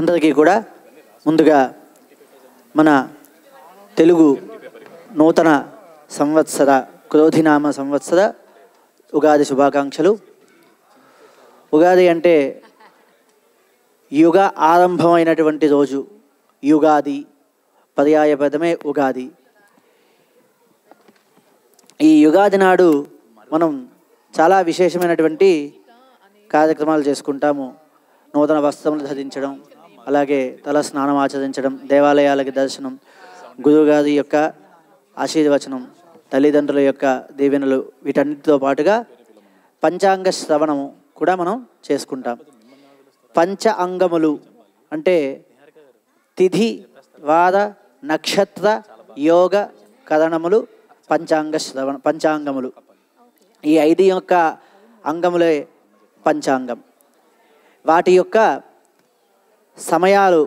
అందరికీ కూడా ముందుగా మన తెలుగు నూతన సంవత్సర క్రోధినామ సంవత్సర ఉగాది శుభాకాంక్షలు. ఉగాది అంటే యుగ ఆరంభమైనటువంటి రోజు. యుగాది పర్యాయ పదమే ఉగాది. ఈ యుగాది నాడు మనం చాలా విశేషమైనటువంటి కార్యక్రమాలు చేసుకుంటాము. నూతన వస్త్రములు ధరించడం, అలాగే తల స్నానం ఆచరించడం, దేవాలయాలకి దర్శనం, గురువుగారి యొక్క ఆశీర్వచనం, తల్లిదండ్రుల యొక్క దీవెనలు, వీటన్నిటితో పాటుగా పంచాంగ శ్రవణము కూడా మనం చేసుకుంటాం. పంచ అంగములు అంటే తిథి, వార, నక్షత్ర, యోగ కరణములు పంచాంగములు. ఈ 5 యొక్క అంగములే పంచాంగం. వాటి యొక్క సమయాలు,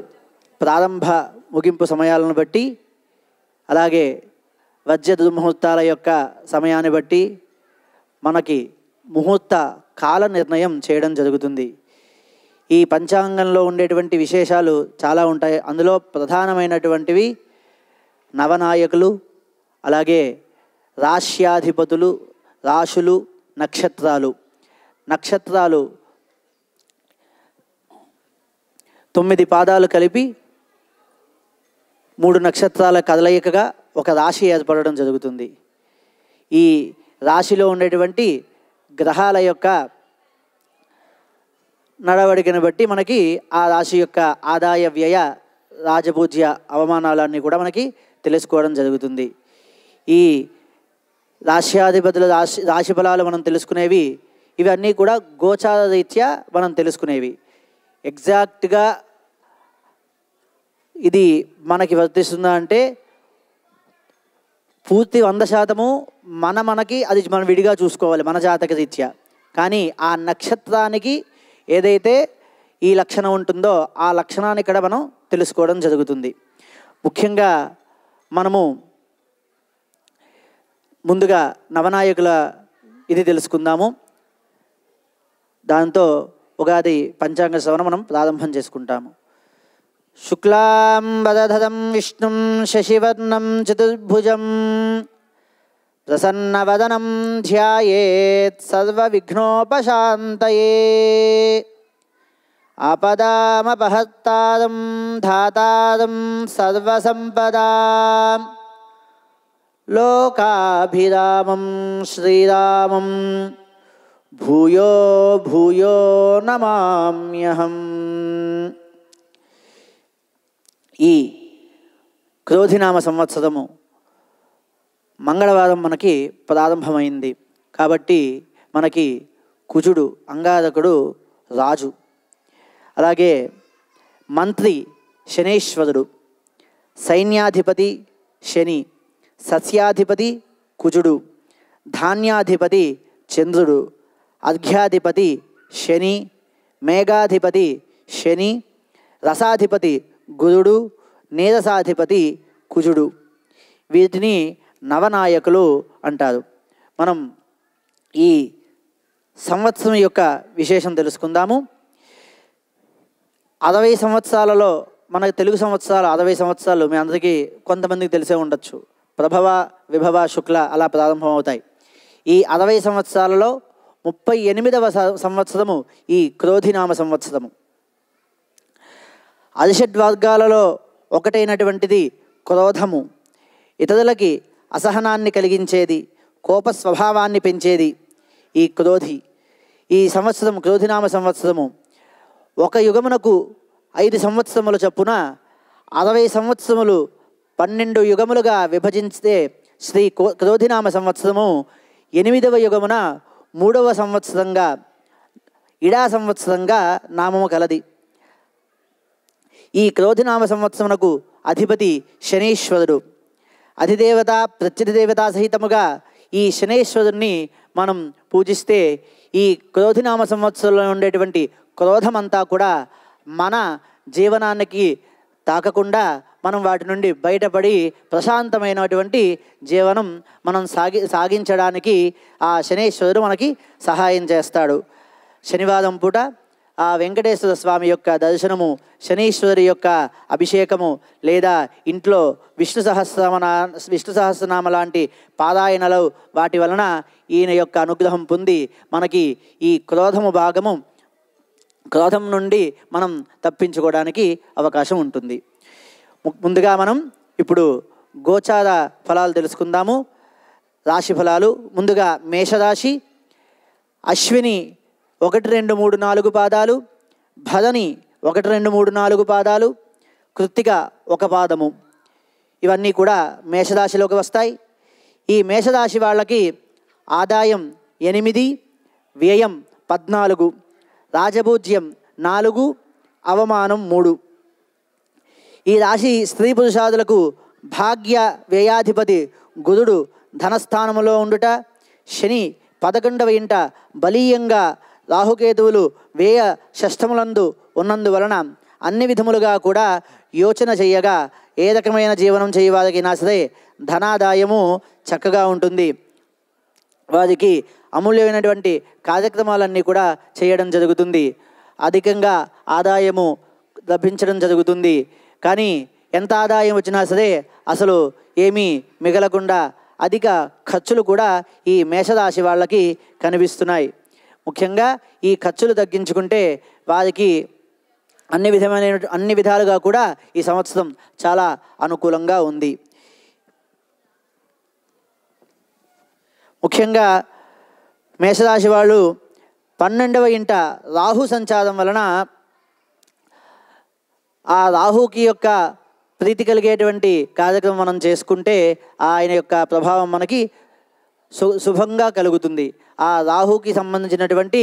ప్రారంభ ముగింపు సమయాలను బట్టి, అలాగే వజ్ర దుర్ముహూర్తాల యొక్క సమయాన్ని బట్టి మనకి ముహూర్త కాల నిర్ణయం చేయడం జరుగుతుంది. ఈ పంచాంగంలో ఉండేటువంటి విశేషాలు చాలా ఉంటాయి. అందులో ప్రధానమైనటువంటివి నవనాయకులు, అలాగే రాశ్యాధిపతులు, రాశులు, నక్షత్రాలు. నక్షత్రాలు 9 పాదాలు కలిపి 3 నక్షత్రాల కదలికగా ఒక రాశి ఏర్పడడం జరుగుతుంది. ఈ రాశిలో ఉండేటువంటి గ్రహాల యొక్క నడవడికను బట్టి మనకి ఆ రాశి యొక్క ఆదాయ వ్యయ రాజపూజ్య అవమానాలన్నీ కూడా మనకి తెలుసుకోవడం జరుగుతుంది. ఈ రాశ్యాధిపతుల రాశి ఫలాలు మనం తెలుసుకునేవి ఇవన్నీ కూడా గోచార రీత్యా మనం తెలుసుకునేవి. ఎగ్జాక్ట్గా ఇది మనకి వర్తిస్తుందా అంటే పూర్తి 100% మనకి అది మనం విడిగా చూసుకోవాలి మన జాతక రీత్యా. కానీ ఆ నక్షత్రానికి ఏదైతే ఈ లక్షణం ఉంటుందో ఆ లక్షణాన్ని ఇక్కడ మనం తెలుసుకోవడం జరుగుతుంది. ముఖ్యంగా మనము ముందుగా నవనాయకుల ఇది తెలుసుకుందాము. దాంతో ఉగాది పంచాంగ శ్రవణం మనం ప్రారంభం చేసుకుంటాము. శుక్లాంబరధరం విష్ణుం శశివర్ణం చతుర్భుజం ప్రసన్నవదనం ధ్యాయేత్ సర్వవిఘ్నోపశాంతయే ఆపదామపహర్తారం ధాతారం సర్వసంపదాం లోకాభిరామం శ్రీరామం భూయో భూయో నమామ్యహం. ఈ క్రోధినామ సంవత్సరము మంగళవారం మనకి ప్రారంభమైంది కాబట్టి మనకి కుజుడు, అంగారకుడు రాజు, అలాగే మంత్రి శనేశ్వరుడు, సైన్యాధిపతి శని, సస్యాధిపతి కుజుడు, ధాన్యాధిపతి చంద్రుడు, అర్ఘ్యాధిపతి శని, మేఘాధిపతి శని, రసాధిపతి గురుడు, నీరసాధిపతి కుజుడు. వీటిని నవనాయకులు అంటారు. మనం ఈ సంవత్సరం యొక్క విశేషం తెలుసుకుందాము. 60 సంవత్సరాలలో మనకు తెలుగు సంవత్సరాలు 60 సంవత్సరాలు మీ అందరికీ కొంతమందికి తెలిసే ఉండొచ్చు. ప్రభవ, విభవ, శుక్ల అలా ప్రారంభం అవుతాయి. ఈ 60 సంవత్సరాలలో 38వ సంవత్సరము ఈ క్రోధినామ సంవత్సరము. అరిషడ్వర్గాలలో ఒకటైనటువంటిది క్రోధము. ఇతరులకి అసహనాన్ని కలిగించేది, కోప స్వభావాన్ని పెంచేది ఈ క్రోధి. ఈ సంవత్సరం క్రోధినామ సంవత్సరము ఒక యుగమునకు 5 సంవత్సరముల చొప్పున 60 సంవత్సరములు 12 యుగములుగా విభజించితే శ్రీ క్రోధినామ సంవత్సరము 8వ యుగమున 3వ సంవత్సరంగా ఇడా సంవత్సరంగా నామము కలది. ఈ క్రోధినామ సంవత్సరమునకు అధిపతి శనీశ్వరుడు. అధిదేవత ప్రత్యధిదేవత సహితముగా ఈ శనీశ్వరుణ్ణి మనం పూజిస్తే ఈ క్రోధినామ సంవత్సరంలో ఉండేటువంటి క్రోధమంతా కూడా మన జీవనానికి తాకకుండా మనం వాటి నుండి బయటపడి ప్రశాంతమైనటువంటి జీవనం మనం సాగించడానికి ఆ శనీశ్వరుడు మనకి సహాయం చేస్తాడు. శనివారం పూట ఆ వెంకటేశ్వర స్వామి యొక్క దర్శనము, శనీశ్వరి యొక్క అభిషేకము, లేదా ఇంట్లో విష్ణు సహస్రనామ లాంటి పారాయణలు వాటి వలన ఈయన యొక్క అనుగ్రహం పొంది మనకి ఈ క్రోధం నుండి మనం తప్పించుకోవడానికి అవకాశం ఉంటుంది. ముందుగా మనం ఇప్పుడు గోచార ఫలాలు తెలుసుకుందాము. రాశి ఫలాలు. ముందుగా మేషరాశి. అశ్విని 1, 2, 3, 4 పాదాలు, భరణి 1, 2, 3, 4 పాదాలు, కృత్తిక 1 పాదము. ఇవన్నీ కూడా మేషరాశిలోకి వస్తాయి. ఈ మేషరాశి వాళ్ళకి ఆదాయం 8, వ్యయం 14, రాజపూజ్యం 4, అవమానం 3. ఈ రాశి స్త్రీ పురుషాదులకు భాగ్య వ్యయాధిపతి గురుడు ధనస్థానములో ఉండుట, శని 11వ ఇంట బలీయంగా రాహుకేతువులు వ్యయ షష్టములందు ఉన్నందువలన అన్ని విధములుగా కూడా యోచన చేయగా ఏ రకమైన జీవనం చేయవారికైనా సరే ధనాదాయము చక్కగా ఉంటుంది. వారికి అమూల్యమైనటువంటి కార్యక్రమాలన్నీ కూడా చేయడం జరుగుతుంది. అధికంగా ఆదాయము లభించడం జరుగుతుంది. కానీ ఎంత ఆదాయం వచ్చినా సరే అసలు ఏమీ మిగలకుండా అధిక ఖర్చులు కూడా ఈ మేషరాశి వాళ్ళకి కనిపిస్తున్నాయి. ముఖ్యంగా ఈ ఖర్చులు తగ్గించుకుంటే వారికి అన్ని విధాలుగా కూడా ఈ సంవత్సరం చాలా అనుకూలంగా ఉంది. ముఖ్యంగా మేషరాశి వాళ్ళు 12వ ఇంట రాహు సంచారం వలన ఆ రాహుకి యొక్క ప్రీతి కలిగేటువంటి కార్యక్రమం మనం చేసుకుంటే ఆయన యొక్క ప్రభావం మనకి శుభంగా కలుగుతుంది. ఆ రాహుకి సంబంధించినటువంటి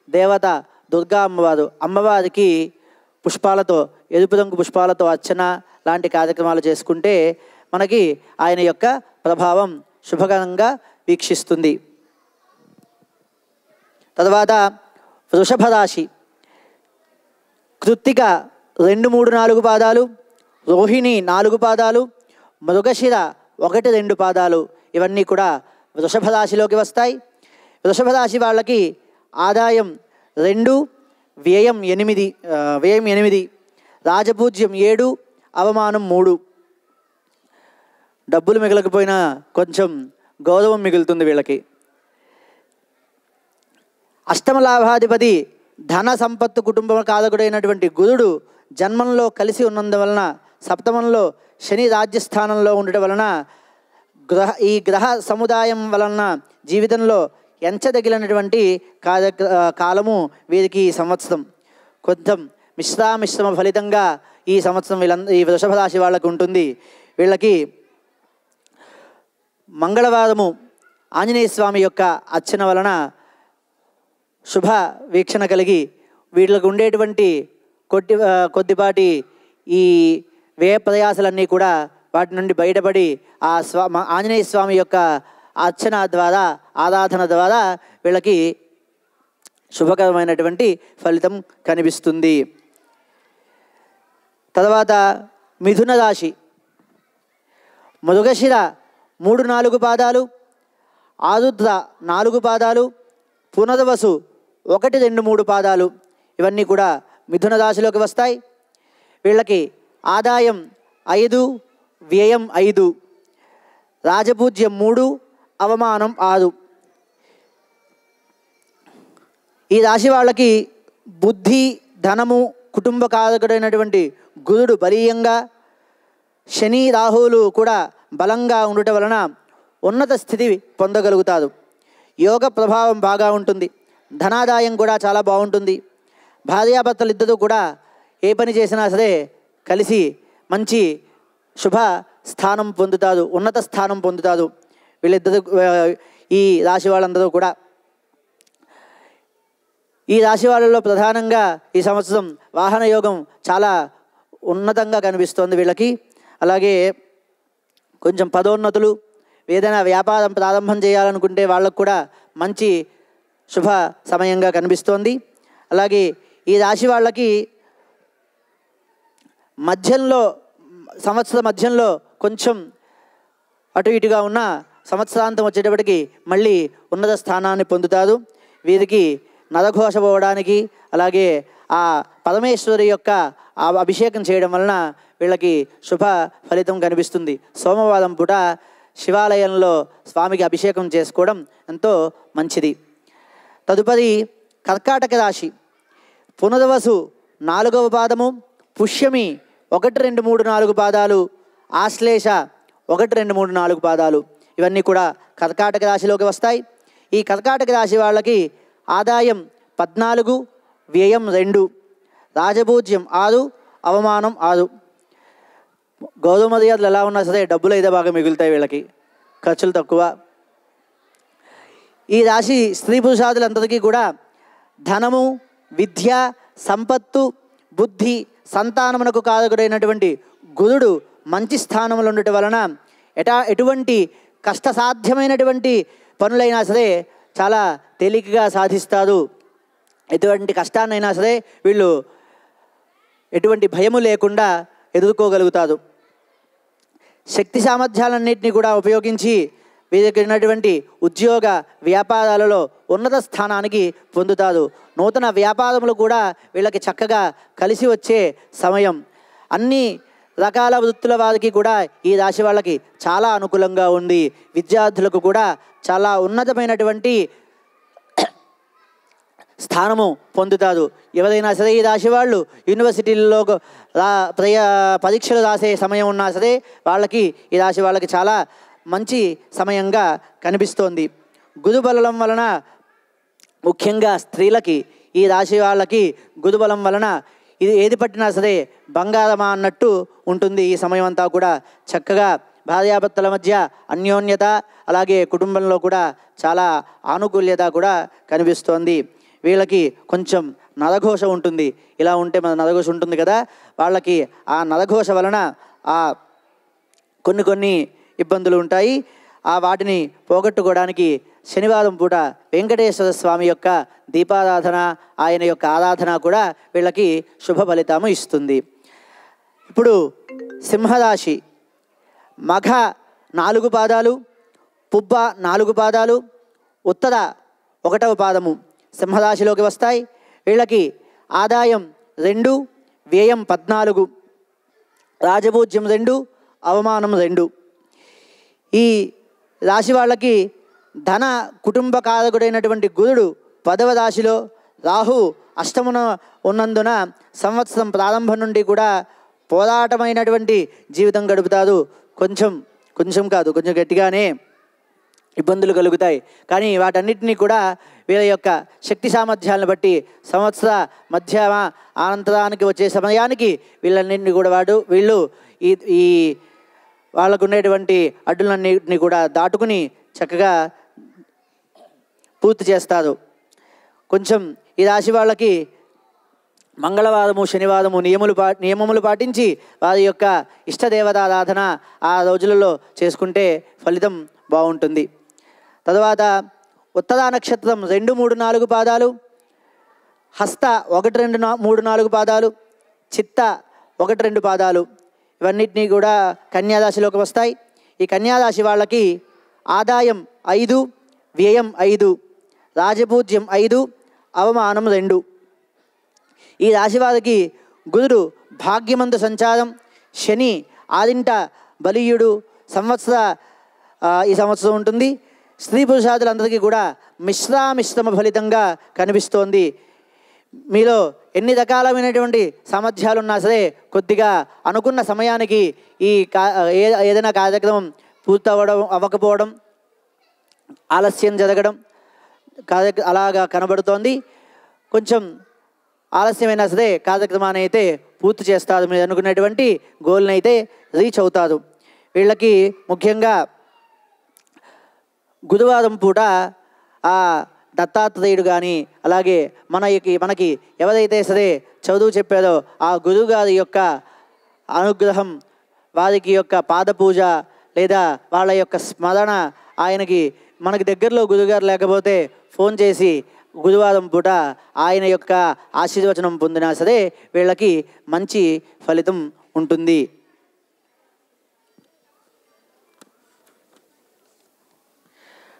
దేవత దుర్గా అమ్మవారికి పుష్పాలతో, ఎరుపు రంగు పుష్పాలతో అర్చన లాంటి కార్యక్రమాలు చేసుకుంటే మనకి ఆయన యొక్క ప్రభావం శుభకరంగా వీక్షిస్తుంది. తర్వాత వృషభ రాశి. కృత్తిక 2, 3, 4 పాదాలు, రోహిణి 4 పాదాలు, మృగశిర 1, 2 పాదాలు. ఇవన్నీ కూడా వృషభ రాశిలోకి వస్తాయి. వృషభ రాశి వాళ్ళకి ఆదాయం 2, వ్యయం 8, రాజపూజ్యం 7, అవమానం 3. డబ్బులు మిగలకపోయినా కొంచెం గౌరవం మిగులుతుంది వీళ్ళకి. అష్టమ లాభాధిపతి ధన సంపత్తు కుటుంబ కారకుడైనటువంటి గురుడు జన్మంలో కలిసి ఉన్నందువలన, సప్తమంలో శని రాజ్యస్థానంలో ఉండటం వలన ఈ గ్రహ సముదాయం వలన జీవితంలో ఎంచదగిలినటువంటి కాలము వీరికి ఈ సంవత్సరం. కొంచెం మిశ్రమ ఫలితంగా ఈ సంవత్సరం ఈ వృషభ రాశి వాళ్ళకు ఉంటుంది. వీళ్ళకి మంగళవారము ఆంజనేయ స్వామి యొక్క అర్చన వలన శుభ వీక్షణ కలిగి వీళ్ళకు ఉండేటువంటి కొద్దిపాటి ఈ వ్యయ ప్రయాసాలన్నీ కూడా వాటి నుండి బయటపడి ఆ ఆంజనేయ స్వామి యొక్క అర్చన ద్వారా, ఆరాధన ద్వారా వీళ్ళకి శుభకరమైనటువంటి ఫలితం కనిపిస్తుంది. తర్వాత మిథున రాశి. మృగశిర 3, 4 పాదాలు, ఆరుద్ర 4 పాదాలు, పునర్వసు 1, 2, 3 పాదాలు. ఇవన్నీ కూడా మిథున రాశిలోకి వస్తాయి. వీళ్ళకి ఆదాయం 5, వ్యయం 5, రాజపూజ్యం 3, అవమానం 6. ఈ రాశి వాళ్ళకి బుద్ధి, ధనము, కుటుంబ కారకుడైనటువంటి గురుడు బలీయంగా, శని రాహువులు కూడా బలంగా ఉండటం వలన ఉన్నత స్థితి పొందగలుగుతారు. యోగ ప్రభావం బాగా ఉంటుంది. ధనాదాయం కూడా చాలా బాగుంటుంది. భార్యాభర్తలు ఇద్దరు కూడా ఏ పని చేసినా సరే కలిసి మంచి శుభ స్థానం పొందుతారు, ఉన్నత స్థానం పొందుతారు వీళ్ళిద్దరు. ఈ రాశి వాళ్ళందరూ కూడా ఈ రాశి వాళ్ళలో ప్రధానంగా ఈ సంవత్సరం వాహన యోగం చాలా ఉన్నతంగా కనిపిస్తోంది వీళ్ళకి. అలాగే కొంచెం పదోన్నతులు, ఏదైనా వ్యాపారం ప్రారంభం చేయాలనుకుంటే వాళ్ళకు కూడా మంచి శుభ సమయంగా కనిపిస్తోంది. అలాగే ఈ రాశి వాళ్ళకి సంవత్సర మధ్యంలో కొంచెం అటు ఇటుగా ఉన్న సంవత్సరాంతం వచ్చేటప్పటికి మళ్ళీ ఉన్నత స్థానాన్ని పొందుతారు. వీరికి నరఘోష పోవడానికి, అలాగే ఆ పరమేశ్వరి యొక్క అభిషేకం చేయడం వలన వీళ్ళకి శుభ ఫలితం కనిపిస్తుంది. సోమవారం పూట శివాలయంలో స్వామికి అభిషేకం చేసుకోవడం ఎంతో మంచిది. తదుపరి కర్కాటక రాశి. పునర్వసు 4వ పాదము, పుష్యమి 1, 2, 3, 4 పాదాలు, ఆశ్లేష 1, 2, 3, 4 పాదాలు ఇవన్నీ కూడా కర్కాటక రాశిలోకి వస్తాయి. ఈ కర్కాటక రాశి వాళ్ళకి ఆదాయం 14, వ్యయం 2, రాజపూజ్యం 6, అవమానం 6. గౌరవ మర్యాదలు ఎలా ఉన్నా సరే డబ్బులు అయితే బాగా మిగులుతాయి, వీళ్ళకి ఖర్చులు తక్కువ. ఈ రాశి స్త్రీ పురుషాదులందరికీ కూడా ధనము, విద్య, సంపత్తు, బుద్ధి, సంతానమునకు కారకుడైనటువంటి గురుడు మంచి స్థానంలో ఉండటం వలన ఎటువంటి కష్టసాధ్యమైనటువంటి పనులైనా సరే చాలా తేలికగా సాధిస్తారు. ఎటువంటి కష్టాన్నైనా సరే వీళ్ళు ఎటువంటి భయము లేకుండా ఎదుర్కోగలుగుతారు. శక్తి సామర్థ్యాలన్నింటినీ కూడా ఉపయోగించి వీరికి ఉన్నటువంటి ఉద్యోగ వ్యాపారాలలో ఉన్నత స్థానానికి పొందుతారు. నూతన వ్యాపారములు కూడా వీళ్ళకి చక్కగా కలిసి వచ్చే సమయం. అన్ని రకాల వృత్తుల వారికి కూడా ఈ రాశి వాళ్ళకి చాలా అనుకూలంగా ఉంది. విద్యార్థులకు కూడా చాలా ఉన్నతమైనటువంటి స్థానము పొందుతారు. ఎవరైనా సరే ఈ రాశి వాళ్ళు యూనివర్సిటీల్లో పరీక్షలు రాసే సమయం ఉన్నా సరే వాళ్ళకి ఈ రాశి వాళ్ళకి చాలా మంచి సమయంగా కనిపిస్తోంది. గురుబలం వలన ముఖ్యంగా స్త్రీలకి ఈ రాశి వాళ్ళకి గురుబలం వలన ఇది ఏది పట్టినా సరే బంగారమా అన్నట్టు ఉంటుంది. ఈ సమయం అంతా కూడా చక్కగా భార్యాభర్తల మధ్య అన్యోన్యత, అలాగే కుటుంబంలో కూడా చాలా ఆనుకూల్యత కూడా కనిపిస్తోంది. వీళ్ళకి కొంచెం నరఘోష ఉంటుంది. ఇలా ఉంటే మన నరఘోష ఉంటుంది కదా, వాళ్ళకి ఆ నరఘోష వలన కొన్ని ఇబ్బందులు ఉంటాయి. వాటిని పోగొట్టుకోవడానికి శనివారం పూట వెంకటేశ్వర స్వామి యొక్క దీపారాధన, ఆయన యొక్క ఆరాధన కూడా వీళ్ళకి శుభ ఫలితము ఇస్తుంది. ఇప్పుడు సింహరాశి. మఘ 4 పాదాలు, పుబ్బ 4 పాదాలు, ఉత్తర 1వ పాదము సింహరాశిలోకి వస్తాయి. వీళ్ళకి ఆదాయం 2, వ్యయం 14, రాజపూజ్యం 2, అవమానం 2. ఈ రాశి వాళ్ళకి ధన కుటుంబ కారకుడైనటువంటి గురుడు 10వ రాశిలో, రాహు అష్టమున ఉన్నందున సంవత్సరం ప్రారంభం నుండి కూడా పోరాటమైనటువంటి జీవితం గడుపుతారు. కొంచెం కాదు, కొంచెం గట్టిగానే ఇబ్బందులు కలుగుతాయి. కానీ వాటన్నిటినీ కూడా వీళ్ళ యొక్క శక్తి సామర్థ్యాలను బట్టి సంవత్సర మధ్య అనంతరానికి వచ్చే సమయానికి వీళ్ళన్నింటినీ కూడా వీళ్ళు ఈ వాళ్ళకు ఉండేటువంటి అడ్డులన్నింటినీ కూడా దాటుకుని చక్కగా పూర్తి చేస్తారు. కొంచెం ఈ రాశి వాళ్ళకి మంగళవారము, శనివారము నియమములు పాటించి వారి యొక్క ఇష్టదేవతారాధన ఆ రోజులలో చేసుకుంటే ఫలితం బాగుంటుంది. తరువాత ఉత్తరా నక్షత్రం 2, 3, 4 పాదాలు, హస్త 1, 2, 3, 4 పాదాలు, చిత్త 1, 2 పాదాలు ఇవన్నిటినీ కూడా కన్యారాశిలోకి వస్తాయి. ఈ కన్యారాశి వాళ్ళకి ఆదాయం 5, వ్యయం 5, రాజపూజ్యం 5, అవమానం 2. ఈ రాశి వారికి గురుడు భాగ్యమందు సంచారం, శని ఆదింట బలీయుడు ఈ సంవత్సరం ఉంటుంది. స్త్రీ పురుషాదులందరికీ కూడా మిశ్రమ ఫలితంగా కనిపిస్తోంది. మీలో ఎన్ని రకాలైనటువంటి సామర్థ్యాలు ఉన్నా సరే కొద్దిగా అనుకున్న సమయానికి ఏదైనా కార్యక్రమం అవ్వకపోవడం, ఆలస్యం జరగడం అలాగా కనబడుతోంది. కొంచెం ఆలస్యమైనా సరే కార్యక్రమాన్ని అయితే పూర్తి చేస్తారు. మీరు అనుకున్నటువంటి గోల్ని అయితే రీచ్ అవుతారు. వీళ్ళకి ముఖ్యంగా గురువారం పూట ఆ దత్తాత్రేయుడు కానీ, అలాగే మనకి ఎవరైతే సరే చదువు చెప్పారో ఆ గురువుగారి యొక్క అనుగ్రహం, వారికి యొక్క పాదపూజ లేదా వాళ్ళ యొక్క స్మరణ, మనకి దగ్గరలో గురువుగారు లేకపోతే ఫోన్ చేసి గురువారం పూట ఆయన యొక్క ఆశీర్వచనం పొందినా సరే వీళ్ళకి మంచి ఫలితం ఉంటుంది.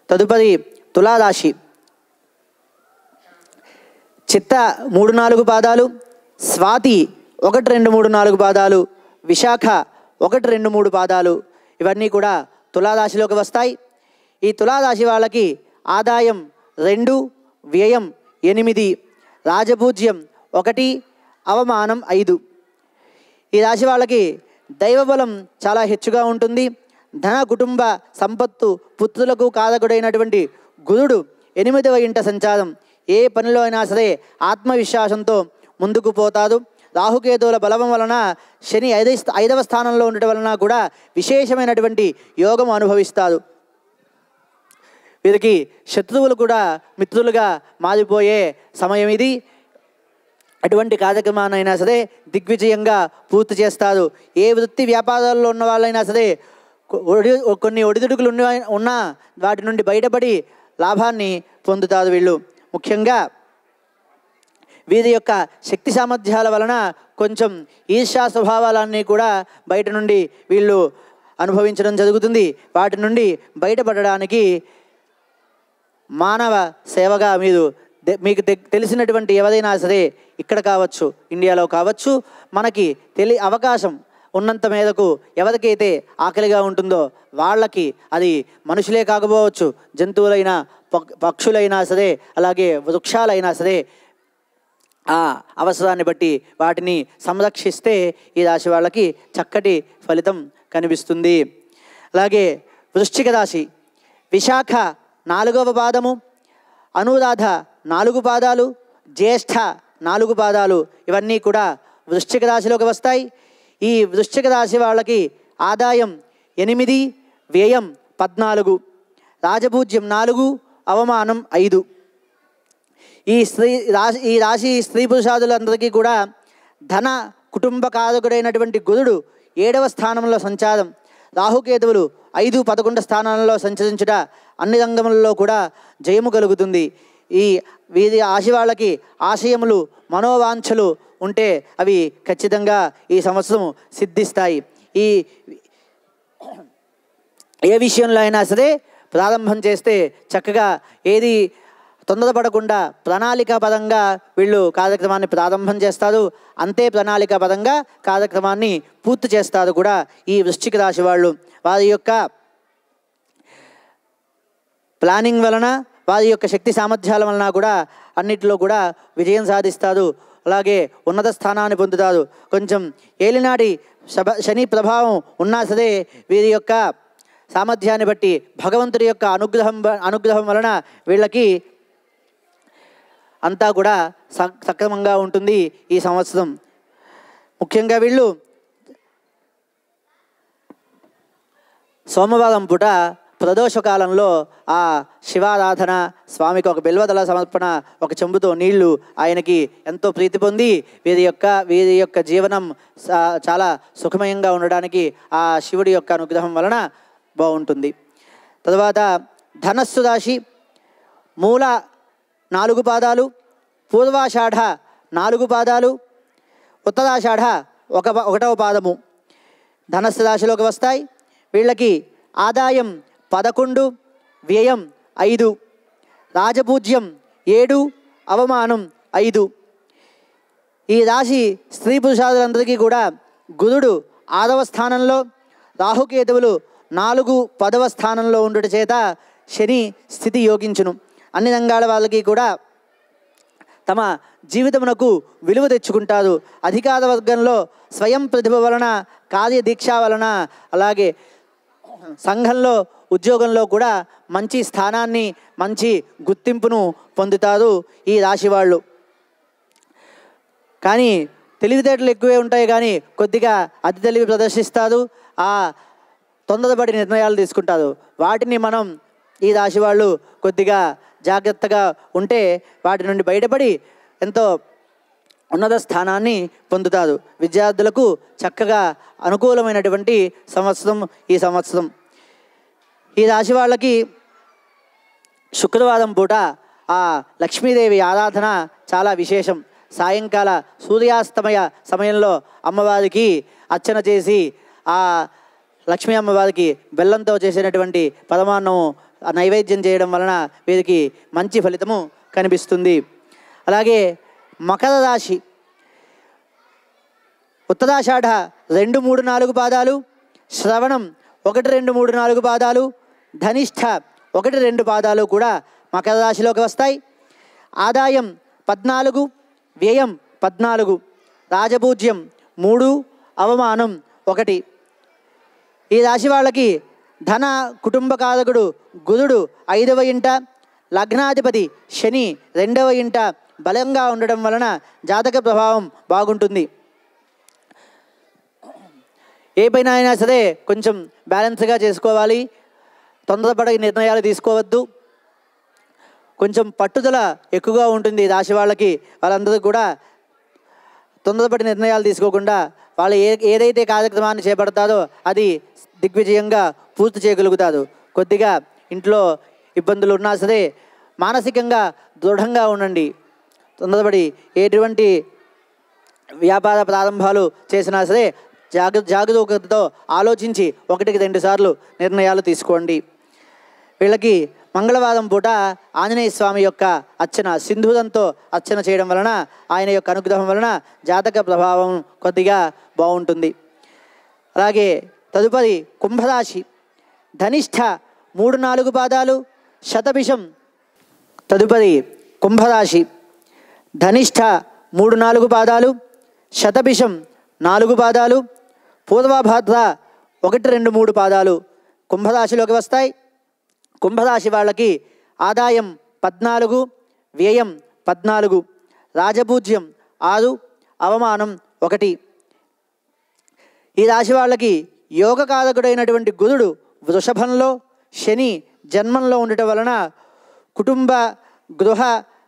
తదుపరి తులారాశి. చిత్త 3-4 పాదాలు, స్వాతి 1-2-3-4 పాదాలు, విశాఖ 1-2-3 పాదాలు ఇవన్నీ కూడా తులారాశిలోకి వస్తాయి. ఈ తులారాశి వాళ్ళకి ఆదాయం 2, వ్యయం 8, రాజపూజ్యం 1, అవమానం 5. ఈ రాశి వాళ్ళకి దైవబలం చాలా హెచ్చుగా ఉంటుంది. ధన కుటుంబ సంపత్తు పుత్రులకు కారకుడైనటువంటి గురుడు 8వ ఇంట సంచారం. ఏ పనిలో అయినా సరే ఆత్మవిశ్వాసంతో ముందుకు పోతారు. రాహుకేతువుల బలవం వలన శని 5వ స్థానంలో ఉండటం వలన కూడా విశేషమైనటువంటి యోగం అనుభవిస్తారు. వీరికి శత్రువులు కూడా మిత్రులుగా మారిపోయే సమయం ఇది. అటువంటి కార్యక్రమాన్నైనా సరే దిగ్విజయంగా పూర్తి చేస్తారు. ఏ వృత్తి వ్యాపారాల్లో ఉన్న వాళ్ళైనా సరే కొన్ని ఒడిదుడుకులు ఉన్నా వాటి నుండి బయటపడి లాభాన్ని పొందుతారు. వీళ్ళు ముఖ్యంగా వీరి యొక్క శక్తి సామర్థ్యాల వలన కొంచెం ఈర్ష్యా స్వభావాలన్నీ కూడా బయట నుండి వీళ్ళు అనుభవించడం జరుగుతుంది. వాటి నుండి బయటపడడానికి మానవ సేవగా మీకు తెలిసినటువంటి ఎవరైనా సరే ఇక్కడ కావచ్చు, ఇండియాలో కావచ్చు, మనకి అవకాశం ఉన్నంత మేరకు ఎవరికైతే ఆకలిగా ఉంటుందో వాళ్ళకి, అది మనుషులే కాకపోవచ్చు, జంతువులైనా పక్షులైనా సరే అలాగే వృక్షాలైనా సరే ఆ అవసరాన్ని బట్టి వాటిని సంరక్షిస్తే ఈ రాశి వాళ్ళకి చక్కటి ఫలితం కనిపిస్తుంది. అలాగే వృశ్చిక రాశి విశాఖ 4వ పాదము, అనురాధ 4 పాదాలు, జ్యేష్ఠ 4 పాదాలు ఇవన్నీ కూడా వృశ్చిక రాశిలోకి వస్తాయి. ఈ వృశ్చిక రాశి వాళ్ళకి ఆదాయం 8, వ్యయం 14, రాజపూజ్యం 4, అవమానం 5. ఈ రాశి స్త్రీ పురుషాదులందరికీ కూడా ధన కుటుంబ కారకుడైనటువంటి గురుడు 7వ స్థానంలో సంచారం. రాహుకేతువులు 5, 11 స్థానాలలో సంచరించుట అన్ని రంగములలో కూడా జయము కలుగుతుంది. వీరి రాశి వాళ్ళకి ఆశయములు మనోవాంఛలు ఉంటే అవి ఖచ్చితంగా ఈ సంవత్సరం సిద్ధిస్తాయి. ఏ విషయంలో అయినా సరే ప్రారంభం చేస్తే చక్కగా ఏది తొందరపడకుండా ప్రణాళికాపరంగా వీళ్ళు కార్యక్రమాన్ని ప్రారంభం చేస్తారు. అంతే ప్రణాళికాపరంగా కార్యక్రమాన్ని పూర్తి చేస్తారు కూడా ఈ వృశ్చిక రాశి వాళ్ళు. వారి యొక్క ప్లానింగ్ వలన, వారి యొక్క శక్తి సామర్థ్యాల వలన కూడా అన్నిటిలో కూడా విజయం సాధిస్తారు. అలాగే ఉన్నత స్థానాన్ని పొందుతారు. కొంచెం ఏలినాటి శని ప్రభావం ఉన్నా సరే వీరి యొక్క సామర్థ్యాన్ని బట్టి భగవంతుడి యొక్క అనుగ్రహం వలన వీళ్ళకి అంతా కూడా సక్రమంగా ఉంటుంది ఈ సంవత్సరం. ముఖ్యంగా వీళ్ళు సోమవారం పూట ప్రదోషకాలంలో ఆ శివారాధన, స్వామికి ఒక బిల్వదళ సమర్పణ, ఒక చెంబుతో నీళ్లు ఆయనకి ఎంతో ప్రీతి పొంది వీరి యొక్క జీవనం చాలా సుఖమయంగా ఉండడానికి ఆ శివుడి యొక్క అనుగ్రహం వలన బాగుంటుంది. తరువాత ధనస్సు రాశి మూల 4 పాదాలు, పూర్వాషాఢ 4 పాదాలు, ఉత్తరాషాఢ 1వ పాదము ధనస్సు రాశిలోకి వస్తాయి. వీళ్ళకి ఆదాయం 11, వ్యయం 5, రాజపూజ్యం 7, అవమానం 5. ఈ రాశి స్త్రీ పురుషాదులందరికీ కూడా గురుడు 6వ స్థానంలో, రాహుకేతువులు 4, 10వ స్థానంలో ఉండుట చేత శని స్థితి యోగించును. అన్ని రంగాల వాళ్ళకి కూడా తమ జీవితమునకు విలువ తెచ్చుకుంటారు. అధికార వర్గంలో స్వయం ప్రతిభ వలన, కార్యదీక్ష వలన, అలాగే సంఘంలో ఉద్యోగంలో కూడా మంచి స్థానాన్ని, మంచి గుర్తింపును పొందుతారు ఈ రాశి వాళ్ళు. కానీ తెలివితేటలు ఎక్కువే ఉంటాయి, కానీ కొద్దిగా అతి తెలివి ప్రదర్శిస్తారు. తొందరపడి నిర్ణయాలు తీసుకుంటారు. వాటిని మనం ఈ రాశి వాళ్ళు కొద్దిగా జాగ్రత్తగా ఉంటే వాటి నుండి బయటపడి ఎంతో ఉన్నత స్థానాన్ని పొందుతారు. విద్యార్థులకు చక్కగా అనుకూలమైనటువంటి సంవత్సరం ఈ సంవత్సరం. ఈ రాశి వాళ్ళకి శుక్రవారం పూట ఆ లక్ష్మీదేవి ఆరాధన చాలా విశేషం. సాయంకాల సూర్యాస్తమయ సమయంలో అమ్మవారికి అర్చన చేసి ఆ లక్ష్మీ అమ్మవారికి బెల్లంతో చేసినటువంటి పరమాన్నం నైవేద్యం చేయడం వలన వీరికి మంచి ఫలితము కనిపిస్తుంది. అలాగే మకర రాశి ఉత్తరాషాఢ 2, 3, 4 పాదాలు, శ్రవణం 1, 2, 3, 4 పాదాలు, ధనిష్ఠ 1, 2 పాదాలు కూడా మకర రాశిలోకి వస్తాయి. ఆదాయం 14, వ్యయం 14, రాజపూజ్యం 3, అవమానం 1. ఈ రాశి వాళ్ళకి ధన కుటుంబ కారకుడు గురుడు 5వ ఇంట, లగ్నాధిపతి శని 2వ ఇంట బలంగా ఉండడం వలన జాతక ప్రభావం బాగుంటుంది. ఏ పైన అయినా సరే కొంచెం బ్యాలెన్స్గా చేసుకోవాలి. తొందరపడి నిర్ణయాలు తీసుకోవద్దు. కొంచెం పట్టుదల ఎక్కువగా ఉంటుంది రాశి వాళ్ళకి. వాళ్ళందరూ కూడా తొందరపడి నిర్ణయాలు తీసుకోకుండా వాళ్ళు ఏదైతే కార్యక్రమాన్ని చేపడతారో అది దిగ్విజయంగా పూర్తి చేయగలుగుతారు. కొద్దిగా ఇంట్లో ఇబ్బందులు ఉన్నా సరే మానసికంగా దృఢంగా ఉండండి. తొందరపడి ఎటువంటి వ్యాపార ప్రారంభాలు చేసినా సరే జాగరూకతతో ఆలోచించి 1కి 2 సార్లు నిర్ణయాలు తీసుకోండి. వీళ్ళకి మంగళవారం పూట ఆంజనేయ స్వామి యొక్క అర్చన, సింధూరంతో అర్చన చేయడం వలన ఆయన యొక్క అనుగ్రహం వలన జాతక ప్రభావం కొద్దిగా బాగుంటుంది. అలాగే తదుపరి కుంభరాశి ధనిష్ఠ 3, 4 పాదాలు, శతభిషం. తదుపరి కుంభరాశి ధనిష్ఠ 3, 4 పాదాలు, శతభిషం 4 పాదాలు, పూర్వభాద్ర 1, 2, 3 పాదాలు కుంభరాశిలోకి వస్తాయి. కుంభరాశి వాళ్ళకి ఆదాయం 14, వ్యయం 14, రాజపూజ్యం 6, అవమానం 1. ఈ రాశి వాళ్ళకి యోగకారకుడైనటువంటి గురుడు వృషభంలో, శని జన్మంలో ఉండటం వలన కుటుంబ గృహ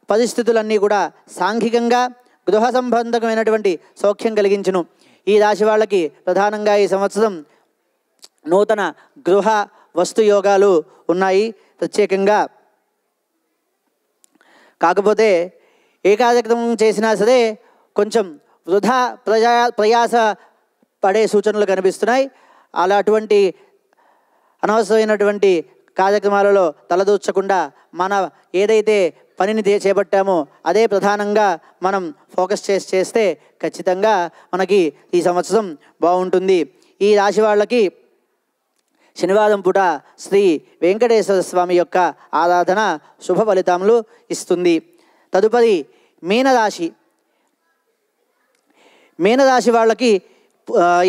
పరిస్థితులన్నీ కూడా సాంఘికంగా గృహ సంబంధమైనటువంటి సౌఖ్యం కలిగించును. ఈ రాశి వాళ్ళకి ప్రధానంగా ఈ సంవత్సరం నూతన గృహ వస్తు యోగాలు ఉన్నాయి ప్రత్యేకంగా. కాకపోతే ఏ కార్యక్రమం చేసినా సరే కొంచెం వృధా ప్రయాస పడే సూచనలు కనిపిస్తున్నాయి. అటువంటి అనవసరమైనటువంటి కార్యక్రమాలలో తలదూర్చకుండా మన ఏదైతే పనిని చేపట్టామో అదే ప్రధానంగా మనం ఫోకస్ చేస్తే ఖచ్చితంగా మనకి ఈ సంవత్సరం బాగుంటుంది. ఈ రాశి వాళ్ళకి శనివారం పూట శ్రీ వెంకటేశ్వర స్వామి యొక్క ఆరాధన శుభ ఫలితములు ఇస్తుంది. తదుపరి మీనరాశి. మీనరాశి వాళ్ళకి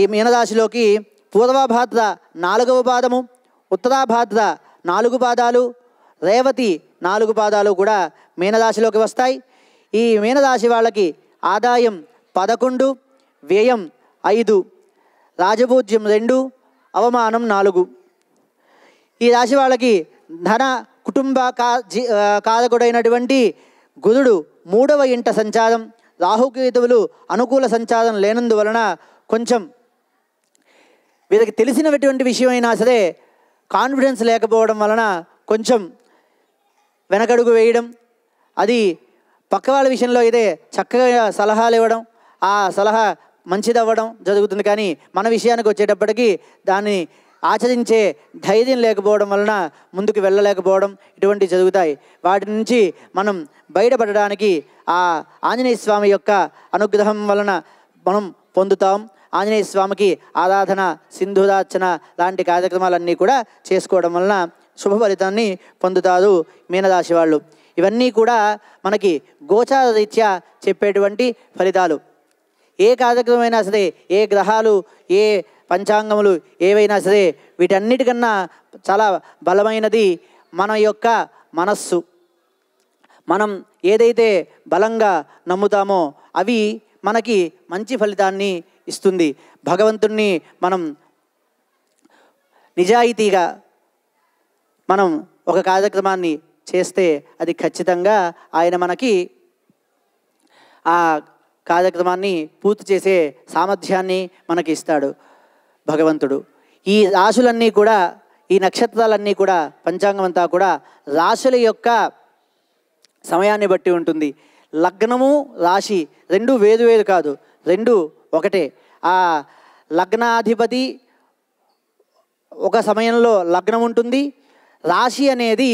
ఈ మీనరాశిలోకి పూర్వభాద్ర 4వ పాదము, ఉత్తరాభాద్ర 4 పాదాలు, రేవతి 4 పాదాలు కూడా మీనరాశిలోకి వస్తాయి. ఈ మీనరాశి వాళ్ళకి ఆదాయం 11, వ్యయం 5, రాజపూజ్యం 2, అవమానం 4. ఈ రాశి వాళ్ళకి ధన కుటుంబ కారకుడైనటువంటి గురుడు 3వ ఇంట సంచారం, రాహుకేతువులు అనుకూల సంచారం లేనందువలన కొంచెం వీరికి తెలిసినటువంటి విషయమైనా సరే కాన్ఫిడెన్స్ లేకపోవడం వలన కొంచెం వెనకడుగు వేయడం, అది పక్క వాళ్ళ విషయంలో అయితే చక్కగా సలహాలు ఇవ్వడం, ఆ సలహా మంచిదవ్వడం జరుగుతుంది. కానీ మన విషయానికి వచ్చేటప్పటికీ దాన్ని ఆచరించే ధైర్యం లేకపోవడం వలన ముందుకు వెళ్ళలేకపోవడం ఇటువంటివి జరుగుతాయి. వాటి నుంచి మనం బయటపడడానికి ఆ ఆంజనేయ స్వామి యొక్క అనుగ్రహం వలన మనం పొందుతాం. ఆంజనేయ స్వామికి ఆరాధన, సింధూరార్చన లాంటి కార్యక్రమాలన్నీ కూడా చేసుకోవడం వలన శుభ ఫలితాన్ని పొందుతారు మీనరాశి వాళ్ళు. ఇవన్నీ కూడా మనకి గోచార రీత్యా చెప్పేటువంటి ఫలితాలు. ఏ కార్యక్రమమైనా సరే, ఏ గ్రహాలు, ఏ పంచాంగములు ఏవైనా సరే వీటన్నిటికన్నా చాలా బలమైనది మన యొక్క మనస్సు. మనం ఏదైతే బలంగా నమ్ముతామో అవి మనకి మంచి ఫలితాన్ని ఇస్తుంది. భగవంతుణ్ణి మనం నిజాయితీగా మనం ఒక కార్యక్రమాన్ని చేస్తే అది ఖచ్చితంగా ఆయన మనకి ఆ కార్యక్రమాన్ని పూర్తి చేసే సామర్థ్యాన్ని మనకి ఇస్తాడు భగవంతుడు. ఈ రాశులన్నీ కూడా, ఈ నక్షత్రాలన్నీ కూడా, పంచాంగం అంతా కూడా రాశుల యొక్క సమయాన్ని బట్టి ఉంటుంది. లగ్నము రాశి రెండు వేరు వేరు కాదు, రెండు ఒకటే. ఆ లగ్నాధిపతి ఒక సమయంలో లగ్నం ఉంటుంది. రాశి అనేది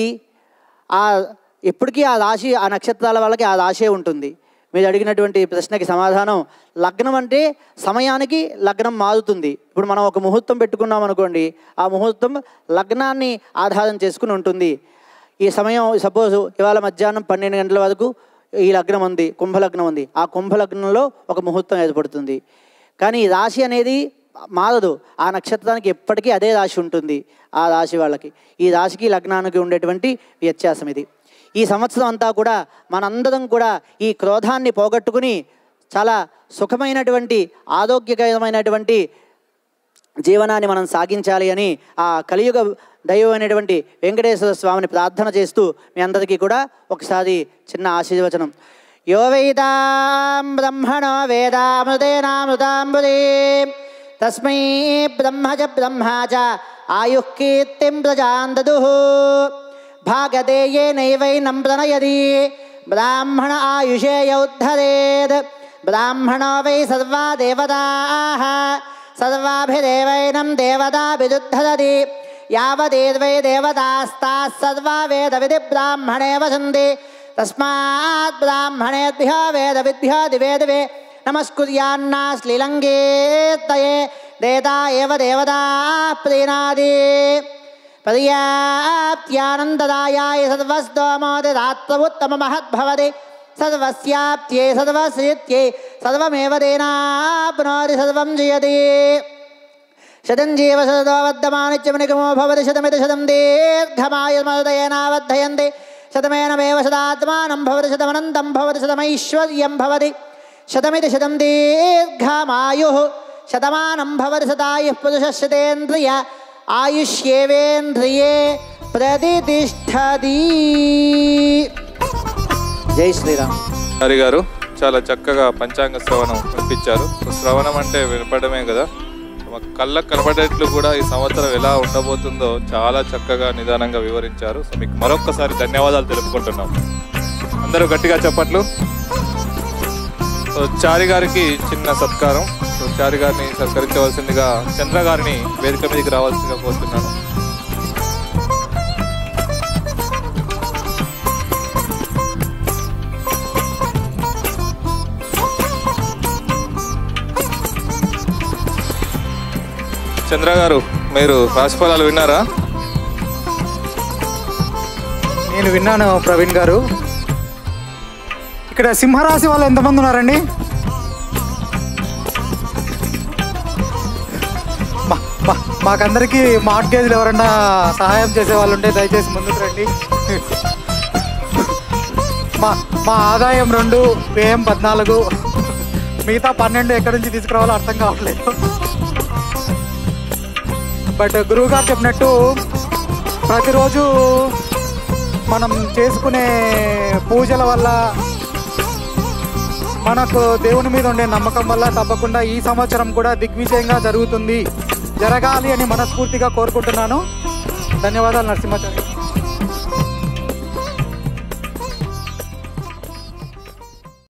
ఎప్పటికీ ఆ రాశి, ఆ నక్షత్రాల వాళ్ళకి ఆ రాశే ఉంటుంది. మీరు అడిగినటువంటి ప్రశ్నకి సమాధానం, లగ్నం అంటే సమయానికి లగ్నం మారుతుంది. ఇప్పుడు మనం ఒక ముహూర్తం పెట్టుకున్నాం అనుకోండి, ఆ ముహూర్తం లగ్నాన్ని ఆధారం చేసుకుని ఉంటుంది. ఈ సమయం సపోజ్ ఇవాళ మధ్యాహ్నం 12 గంటల వరకు ఈ లగ్నం ఉంది, కుంభలగ్నం ఉంది. ఆ కుంభలగ్నంలో ఒక ముహూర్తం ఏర్పడుతుంది. కానీ రాశి అనేది మారదు. ఆ నక్షత్రానికి ఎప్పటికీ అదే రాశి ఉంటుంది. ఆ రాశి వాళ్ళకి, ఈ రాశికి లగ్నానికి ఉండేటువంటి వ్యత్యాసం ఇది. ఈ సంవత్సరం అంతా కూడా మనందరం కూడా ఈ క్రోధాన్ని పోగొట్టుకుని చాలా సుఖమైనటువంటి ఆరోగ్యకరమైనటువంటి జీవనాన్ని మనం సాగించాలి అని ఆ కలియుగ దైవమైనటువంటి వెంకటేశ్వర స్వామిని ప్రార్థన చేస్తూ మీ అందరికీ కూడా ఒకసారి చిన్న ఆశీర్వచనం. యో వేదాం బ్రహ్మణో వేదామృతేనామృతాంబుదే తస్మై బ్రహ్మజ బ్రహ్మాజ ఆయుః కీర్తిం ప్రజాన్ దదుః భాగదేయేనైవైనం ప్రణయది బ్రాహ్మణ ఆయుషే యౌద్ధరేద్ బ్రాహ్మణో వై సర్వా దేవతాః సర్వాభిదేవైనం దేవతాభిదుద్ధరతి యావదేవై దేవతాస్తాః సర్వా వేదవిధి బ్రాహ్మణే వసంతి తస్మాత్ బ్రాహ్మణేభ్యో వేదవిద్భ్యో దివే దివే నమస్కుర్యాన్నా శ్రీలంగేత్తయే దేతా ఏవ దేవతాః ప్రీణాది పర్యాప్త్యానందదాయాయ సర్వస్తోమోదిరాత్రముత్తమ మహద్భవతి సర్వస్యాప్త్యై సర్వశ్రీత్యై సర్వమేవ తేనాప్నోతి సర్వం జయతి శతం జీవ శరదో వర్ధమానిత్యమనిగమో భవతి శతమితి శతం దీర్ఘమాయుర్మరుదయేనావర్ధయంతి శతమేనమేవ శతాత్మానం భవతి శతమనంతం భవతి శతమైశ్వర్యం భవతి శతమితి శతం దీర్ఘమాయుః శతమానం భవతి శతాయుః పురుషः శతేంద్రియ ఆయుష్యేవేంద్రియే ప్రతిష్ఠతి. జై శ్రీరామ్. హరి గారు చాలా చక్కగా పంచాంగ శ్రవణం వినిపించారు. శ్రవణం అంటే వినపడమే కదా, మాకు కళ్ళకు కనబడేట్లు కూడా ఈ సంవత్సరం ఎలా ఉండబోతుందో చాలా చక్కగా నిదానంగా వివరించారు. సో మీకు మరొక్కసారి ధన్యవాదాలు తెలుపుకుంటున్నాం. అందరూ గట్టిగా చెప్పట్లు. సో చారి గారికి చిన్న సత్కారం. సో చారి గారిని సత్కరించవలసిందిగా చంద్ర గారిని వేదిక మీదకి రావాల్సిందిగా కోరుతున్నాను. చంద్ర గారు, మీరు రాశిఫలాలు విన్నారా? నేను విన్నాను ప్రవీణ్ గారు. ఇక్కడ సింహరాశి వాళ్ళు ఎంతమంది ఉన్నారండి? మాకందరికీ మార్ట్గేజ్లు ఎవరన్నా సహాయం చేసే వాళ్ళు ఉంటే దయచేసి ముందుకు రండి. మా ఆదాయం 2, వ్యయం 14, మిగతా 12 ఎక్కడి నుంచి తీసుకురావాలో అర్థం కావట్లేదు. బట్ గురువు గారు చెప్పినట్టు ప్రతిరోజు మనం చేసుకునే పూజల వల్ల, మనకు దేవుని మీద ఉండే నమ్మకం వల్ల తప్పకుండా ఈ సంవత్సరం కూడా దిగ్విజయంగా జరగాలి అని మనస్ఫూర్తిగా కోరుకుంటున్నాను. ధన్యవాదాలు నరసింహాచార్య.